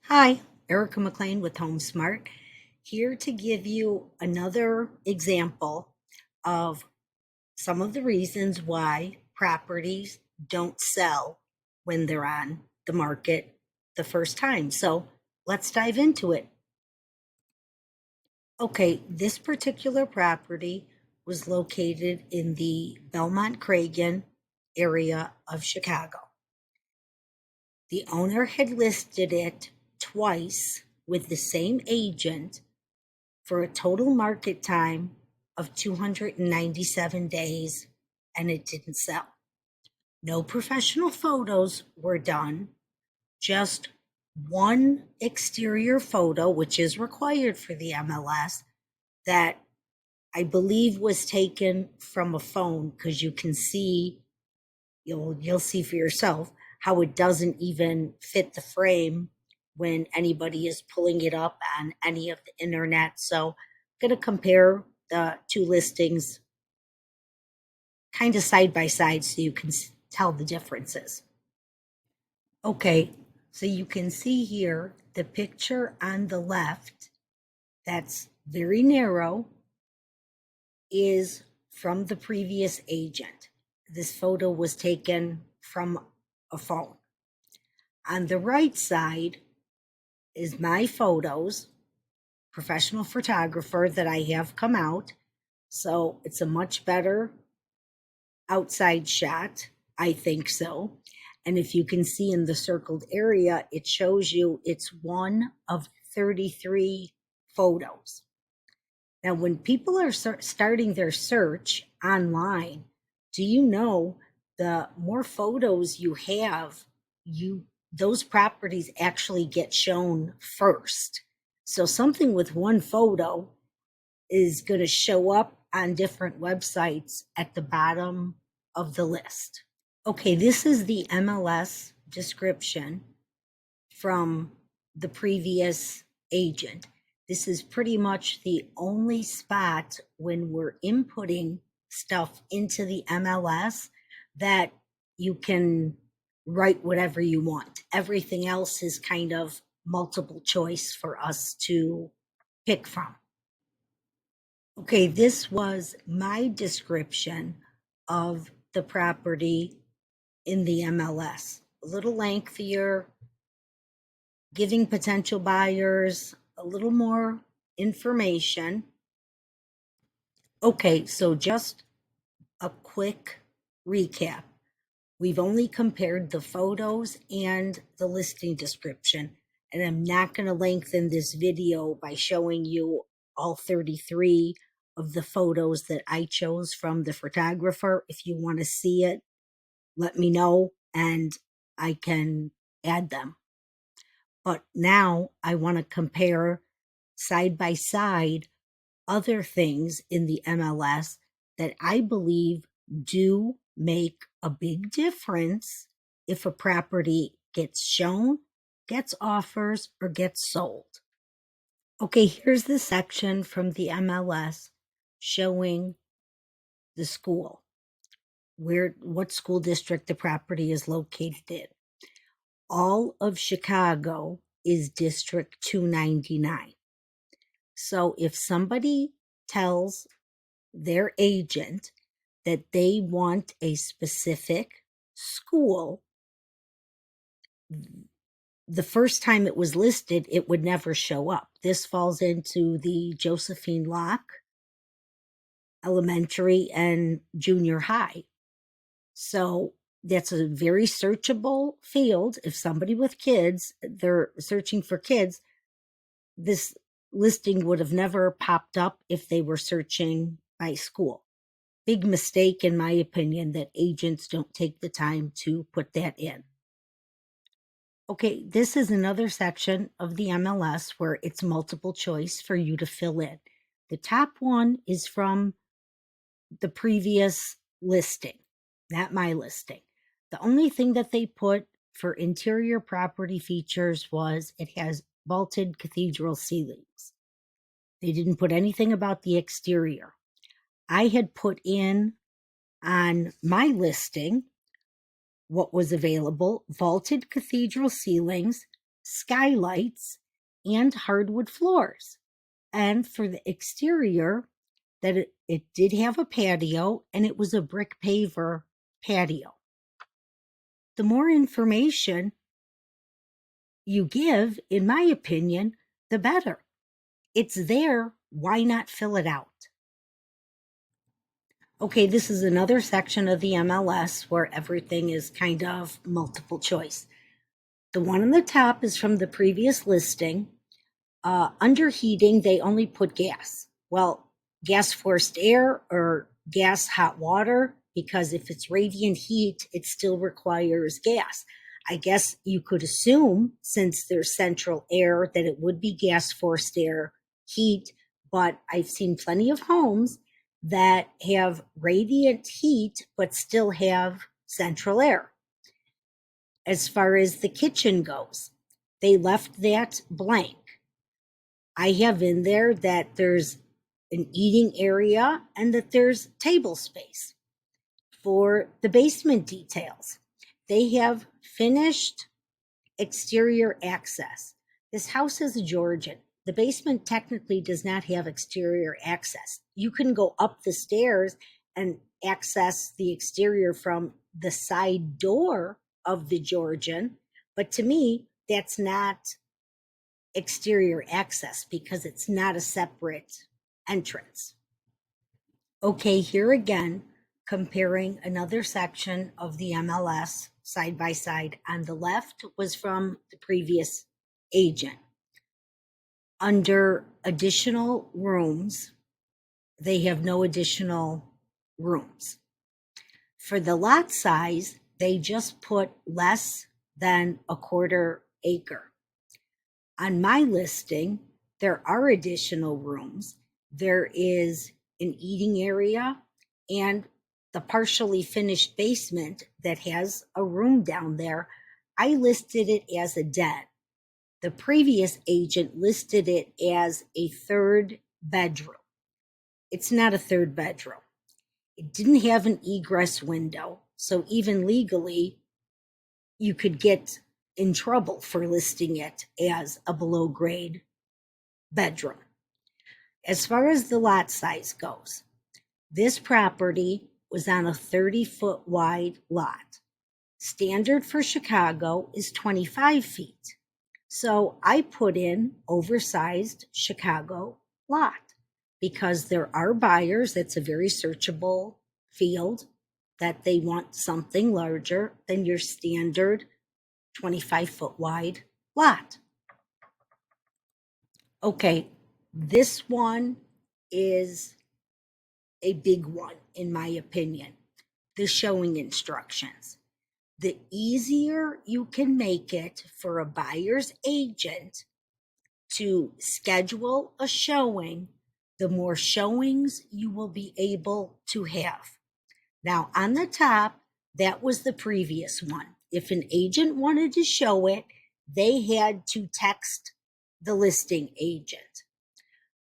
Hi, Erica McLean with HomeSmart, here to give you another example of some of the reasons why properties don't sell when they're on the market the first time. So let's dive into it. Okay, this particular property was located in the Belmont Cragin area of Chicago. The owner had listed it twice with the same agent for a total market time of 297 days, and it didn't sell. No professional photos were done, just one exterior photo, which is required for the MLS, that I believe was taken from a phone, because you can see, you'll see for yourself how it doesn't even fit the frame when anybody is pulling it up on any of the internet. So I'm going to compare the two listings kind of side by side so you can tell the differences. Okay, so you can see here the picture on the left that's very narrow is from the previous agent. This photo was taken from a phone. On the right side is my photos, professional photographer that I have come out. So it's a much better outside shot. I think so. And if you can see in the circled area, it shows you it's one of 33 photos. Now, when people are starting their search online, do you know the more photos you have, those properties actually get shown first. So something with one photo is going to show up on different websites at the bottom of the list. Okay, this is the MLS description from the previous agent. This is pretty much the only spot when we're inputting stuff into the MLS that you can write whatever you want. Everything else is kind of multiple choice for us to pick from. Okay, this was my description of the property in the MLS. A little lengthier, giving potential buyers a little more information. Okay, so just a quick recap. We've only compared the photos and the listing description, and I'm not going to lengthen this video by showing you all 33 of the photos that I chose from the photographer. If you want to see it, let me know and I can add them. But now I want to compare side by side other things in the MLS that I believe do make a big difference if a property gets shown, gets offers, or gets sold. Okay, here's the section from the MLS showing the school, what school district the property is located in. All of Chicago is District 299. So if somebody tells their agent that they want a specific school, the first time it was listed, it would never show up. This falls into the Josephine Locke Elementary and Junior High. So that's a very searchable field. If somebody with kids, they're searching for kids, this listing would have never popped up if they were searching by school. Big mistake, in my opinion, that agents don't take the time to put that in. Okay, this is another section of the MLS where it's multiple choice for you to fill in. The top one is from the previous listing, not my listing. The only thing that they put for interior property features was it has vaulted cathedral ceilings. They didn't put anything about the exterior. I had put in on my listing what was available: vaulted cathedral ceilings, skylights, and hardwood floors. And for the exterior, that it did have a patio, and it was a brick paver patio. The more information you give, in my opinion, the better. It's there. Why not fill it out? Okay, this is another section of the MLS where everything is kind of multiple choice. The one on the top is from the previous listing. Under heating, they only put gas. Well, gas forced air or gas hot water, because if it's radiant heat, it still requires gas. I guess you could assume, since there's central air, that it would be gas forced air heat, but I've seen plenty of homes that have radiant heat but still have central air. As far as the kitchen goes, they left that blank. I have in there that there's an eating area and that there's table space. For the basement details, they have finished exterior access. This house is a Georgian. The basement technically does not have exterior access. You can go up the stairs and access the exterior from the side door of the Georgian, but to me, that's not exterior access because it's not a separate entrance. Okay, here again, comparing another section of the MLS side by side. On the left was from the previous agent. Under additional rooms, they have no additional rooms. For the lot size, they just put less than a quarter acre. On my listing, there are additional rooms. There is an eating area and the partially finished basement that has a room down there. I listed it as a den. The previous agent listed it as a third bedroom. It's not a third bedroom. It didn't have an egress window, so even legally, you could get in trouble for listing it as a below grade bedroom. As far as the lot size goes, this property was on a 30-foot wide lot. Standard for Chicago is 25 feet. So I put in oversized Chicago lot because there are buyers, that's a very searchable field, that they want something larger than your standard 25-foot wide lot. Okay, this one is a big one, in my opinion. The showing instructions. The easier you can make it for a buyer's agent to schedule a showing, the more showings you will be able to have. Now, on the top, that was the previous one. If an agent wanted to show it, they had to text the listing agent.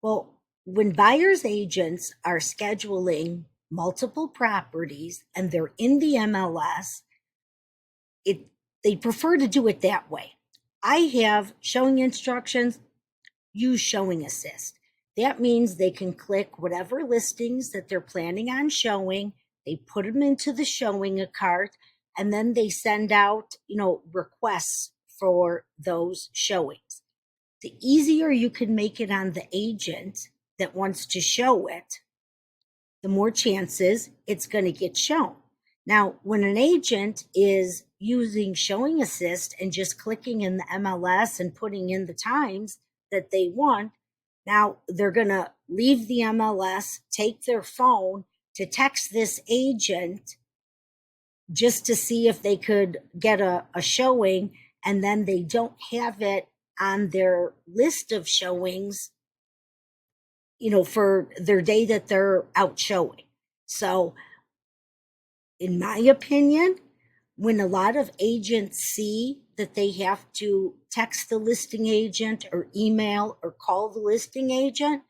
Well, when buyer's agents are scheduling multiple properties and they're in the MLS, they prefer to do it that way. I have showing instructions, use showing assist. That means they can click whatever listings that they're planning on showing, they put them into the showing cart, and then they send out, requests for those showings. The easier you can make it on the agent that wants to show it, the more chances it's going to get shown. Now, when an agent is using showing assist and just clicking in the MLS and putting in the times that they want, now they're going to leave the MLS, take their phone to text this agent just to see if they could get a showing, and then they don't have it on their list of showings, for their day that they're out showing. So, in my opinion, when a lot of agents see that they have to text the listing agent or email or call the listing agent,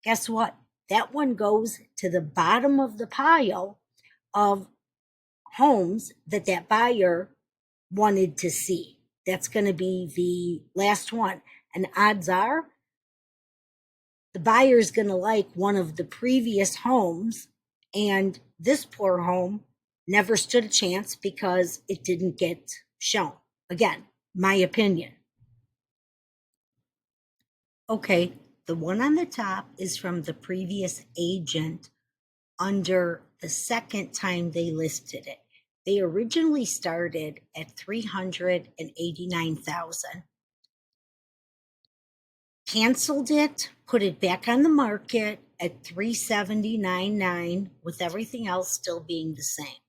guess what? That one goes to the bottom of the pile of homes that buyer wanted to see, that's going to be the last one. And odds are the buyer's going to like one of the previous homes, and this poor home never stood a chance because it didn't get shown. Again, my opinion. Okay, the one on the top is from the previous agent under the second time they listed it. They originally started at 389,000, canceled it, put it back on the market at 379.9 with everything else still being the same.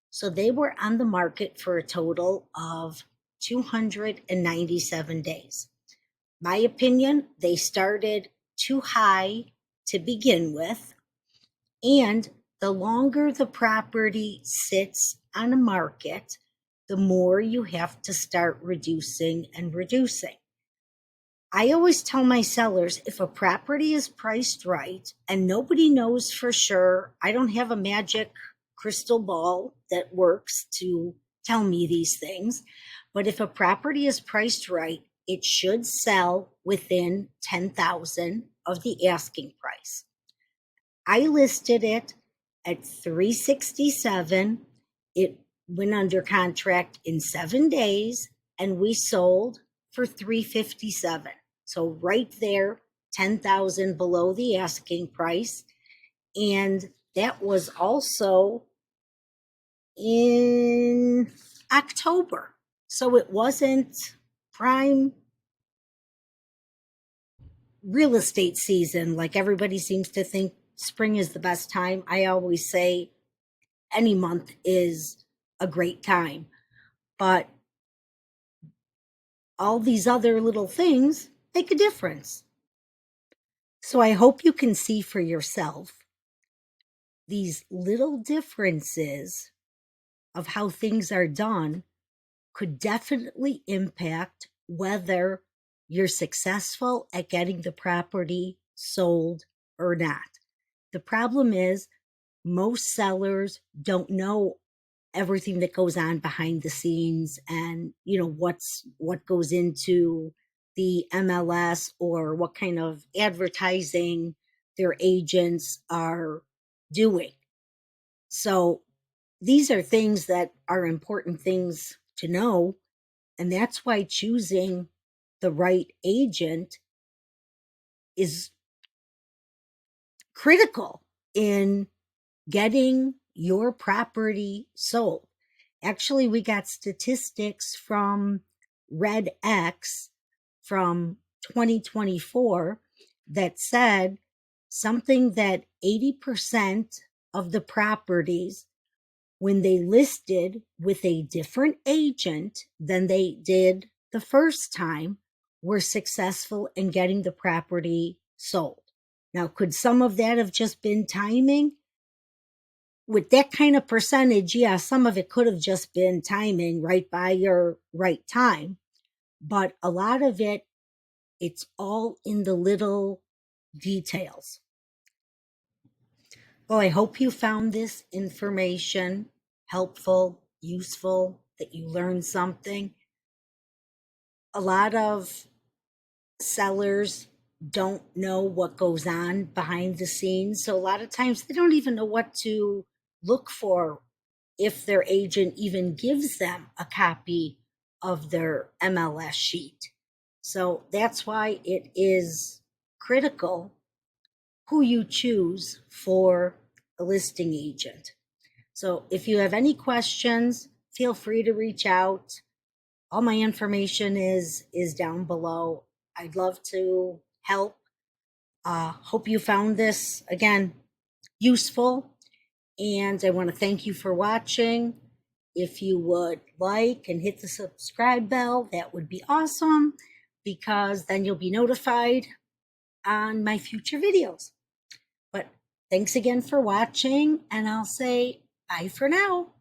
So they were on the market for a total of 297 days. My opinion, they started too high to begin with, and the longer the property sits on a market, the more you have to start reducing and reducing. I always tell my sellers, if a property is priced right and nobody knows for sure, I don't have a magic crystal ball that works to tell me these things, but if a property is priced right, it should sell within 10,000 of the asking price. I listed it at 367. It went under contract in 7 days, and we sold for 357. So right there, 10,000 below the asking price. And that was also in October. So it wasn't prime real estate season like everybody seems to think spring is the best time. I always say any month is a great time, but all these other little things make a difference. So I hope you can see for yourself these little differences of how things are done could definitely impact whether you're successful at getting the property sold or not. The problem is most sellers don't know everything that goes on behind the scenes, and what goes into the MLS or what kind of advertising their agents are doing. So these are things that are important things to know, and that's why choosing the right agent is critical in getting your property sold. Actually, we got statistics from Red X from 2024 that said something that 80% of the properties, when they listed with a different agent than they did the first time, were successful in getting the property sold. Now, could some of that have just been timing? With that kind of percentage, yeah, some of it could have just been timing, right by your right time. But a lot of it, it's all in the little details. Well, I hope you found this information helpful, useful, that you learned something. A lot of sellers don't know what goes on behind the scenes. So a lot of times they don't even know what to look for if their agent even gives them a copy of their MLS sheet. So that's why it is critical who you choose for a listing agent. So if you have any questions, feel free to reach out. All my information is down below. I'd love to help. Hope you found this again useful, and I want to thank you for watching. If you would like and hit the subscribe bell, that would be awesome, because then you'll be notified on my future videos. But thanks again for watching, and I'll say bye for now.